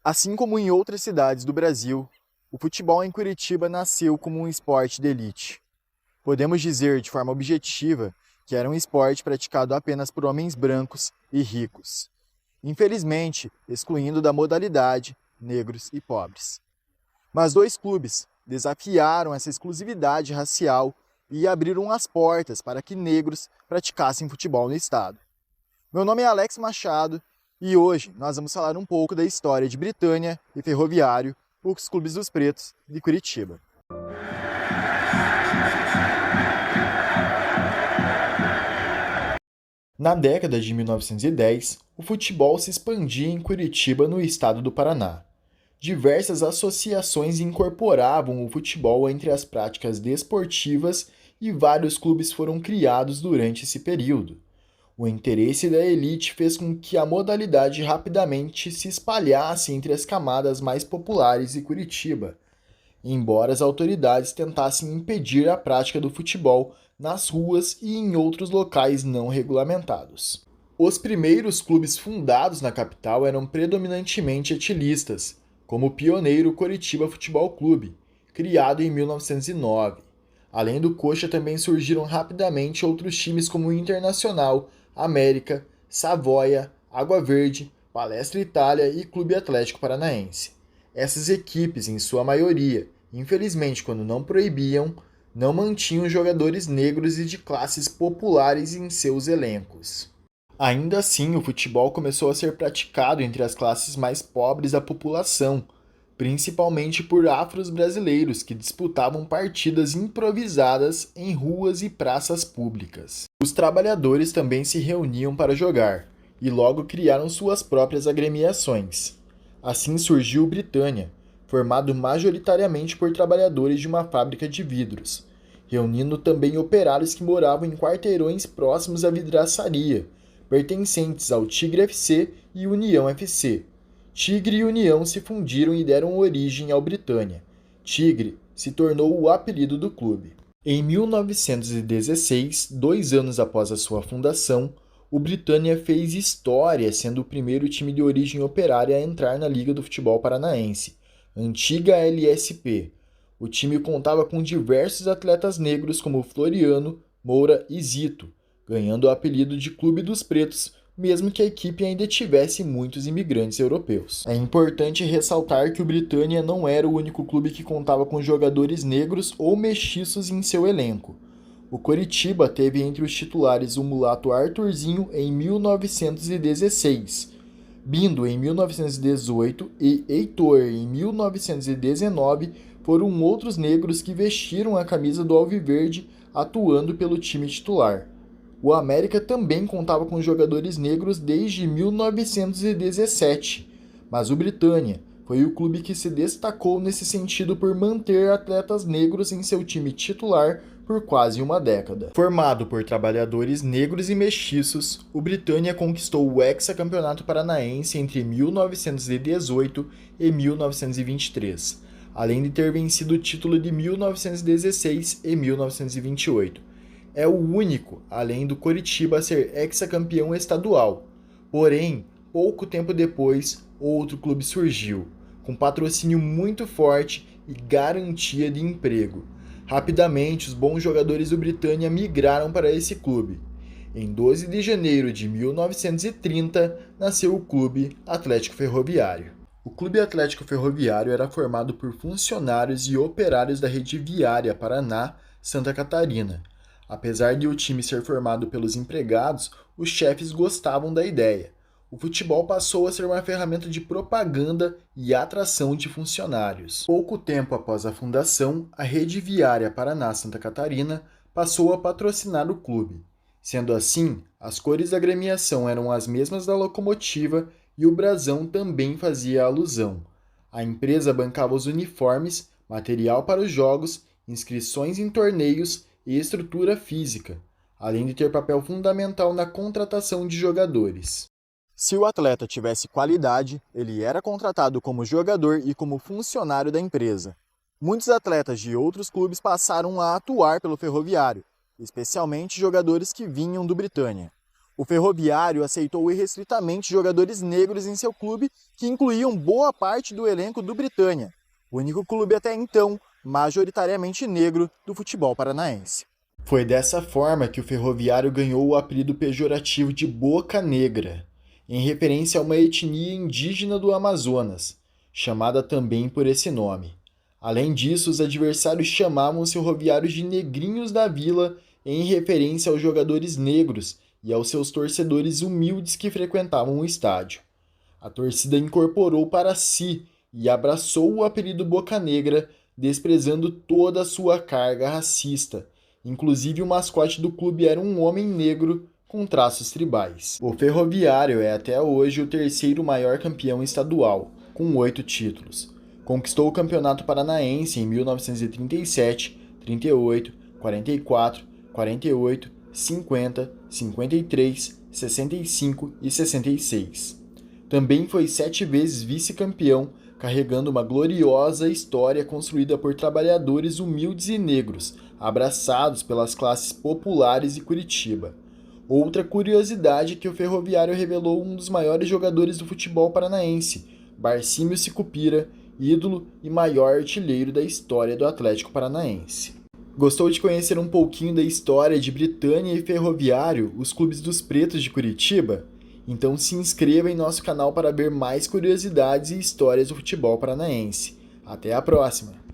Assim como em outras cidades do Brasil, o futebol em Curitiba nasceu como um esporte de elite. Podemos dizer de forma objetiva que era um esporte praticado apenas por homens brancos e ricos, infelizmente excluindo da modalidade negros e pobres. Mas dois clubes desafiaram essa exclusividade racial e abriram as portas para que negros praticassem futebol no estado. Meu nome é Alex Machado e hoje nós vamos falar um pouco da história de Britânia e Ferroviário, os clubes dos pretos de Curitiba. Na década de 1910, o futebol se expandia em Curitiba, no estado do Paraná. Diversas associações incorporavam o futebol entre as práticas desportivas e vários clubes foram criados durante esse período. O interesse da elite fez com que a modalidade rapidamente se espalhasse entre as camadas mais populares de Curitiba, embora as autoridades tentassem impedir a prática do futebol nas ruas e em outros locais não regulamentados. Os primeiros clubes fundados na capital eram predominantemente etilistas, como o pioneiro Coritiba Futebol Clube, criado em 1909. Além do Coxa, também surgiram rapidamente outros times como o Internacional, América, Savoia, Água Verde, Palestra Itália e Clube Atlético Paranaense. Essas equipes, em sua maioria, infelizmente quando não proibiam, não mantinham jogadores negros e de classes populares em seus elencos. Ainda assim, o futebol começou a ser praticado entre as classes mais pobres da população, principalmente por afro-brasileiros que disputavam partidas improvisadas em ruas e praças públicas. Os trabalhadores também se reuniam para jogar, e logo criaram suas próprias agremiações. Assim surgiu o Britânia, formado majoritariamente por trabalhadores de uma fábrica de vidros, reunindo também operários que moravam em quarteirões próximos à vidraçaria, pertencentes ao Tigre FC e União FC. Tigre e União se fundiram e deram origem ao Britânia. Tigre se tornou o apelido do clube. Em 1916, 2 anos após a sua fundação, o Britânia fez história, sendo o primeiro time de origem operária a entrar na Liga do Futebol Paranaense, antiga LSP. O time contava com diversos atletas negros como Floriano, Moura e Zito, ganhando o apelido de Clube dos Pretos, mesmo que a equipe ainda tivesse muitos imigrantes europeus. É importante ressaltar que o Britânia não era o único clube que contava com jogadores negros ou mestiços em seu elenco. O Coritiba teve entre os titulares o mulato Arthurzinho em 1916, Bindo em 1918 e Heitor em 1919 foram outros negros que vestiram a camisa do Alviverde atuando pelo time titular. O América também contava com jogadores negros desde 1917, mas o Britânia foi o clube que se destacou nesse sentido por manter atletas negros em seu time titular por quase uma década. Formado por trabalhadores negros e mestiços, o Britânia conquistou o hexacampeonato paranaense entre 1918 e 1923, além de ter vencido o título de 1916 e 1928. É o único, além do Coritiba, a ser hexacampeão estadual. Porém, pouco tempo depois, outro clube surgiu, com patrocínio muito forte e garantia de emprego. Rapidamente, os bons jogadores do Britânia migraram para esse clube. Em 12 de janeiro de 1930, nasceu o Clube Atlético Ferroviário. O Clube Atlético Ferroviário era formado por funcionários e operários da rede viária Paraná-Santa Catarina. Apesar de o time ser formado pelos empregados, os chefes gostavam da ideia. O futebol passou a ser uma ferramenta de propaganda e atração de funcionários. Pouco tempo após a fundação, a Rede Viária Paraná-Santa Catarina passou a patrocinar o clube. Sendo assim, as cores da agremiação eram as mesmas da locomotiva e o brasão também fazia alusão. A empresa bancava os uniformes, material para os jogos, inscrições em torneios e estrutura física, além de ter papel fundamental na contratação de jogadores. Se o atleta tivesse qualidade, ele era contratado como jogador e como funcionário da empresa. Muitos atletas de outros clubes passaram a atuar pelo Ferroviário, especialmente jogadores que vinham do Britânia. O Ferroviário aceitou irrestritamente jogadores negros em seu clube, que incluíam boa parte do elenco do Britânia, o único clube até então majoritariamente negro do futebol paranaense. Foi dessa forma que o Ferroviário ganhou o apelido pejorativo de Boca Negra, em referência a uma etnia indígena do Amazonas, chamada também por esse nome. Além disso, os adversários chamavam os ferroviários de Negrinhos da Vila, em referência aos jogadores negros e aos seus torcedores humildes que frequentavam o estádio. A torcida incorporou para si e abraçou o apelido Boca Negra, desprezando toda a sua carga racista. Inclusive, o mascote do clube era um homem negro com traços tribais. O Ferroviário é até hoje o terceiro maior campeão estadual, com 8 títulos. Conquistou o Campeonato Paranaense em 1937, 38, 44, 48, 50, 53, 65 e 66. Também foi 7 vezes vice-campeão, carregando uma gloriosa história construída por trabalhadores humildes e negros, abraçados pelas classes populares de Curitiba. Outra curiosidade é que o Ferroviário revelou um dos maiores jogadores do futebol paranaense, Barcímio Sicupira, ídolo e maior artilheiro da história do Atlético Paranaense. Gostou de conhecer um pouquinho da história de Britânia e Ferroviário, os clubes dos pretos de Curitiba? Então se inscreva em nosso canal para ver mais curiosidades e histórias do futebol paranaense. Até a próxima!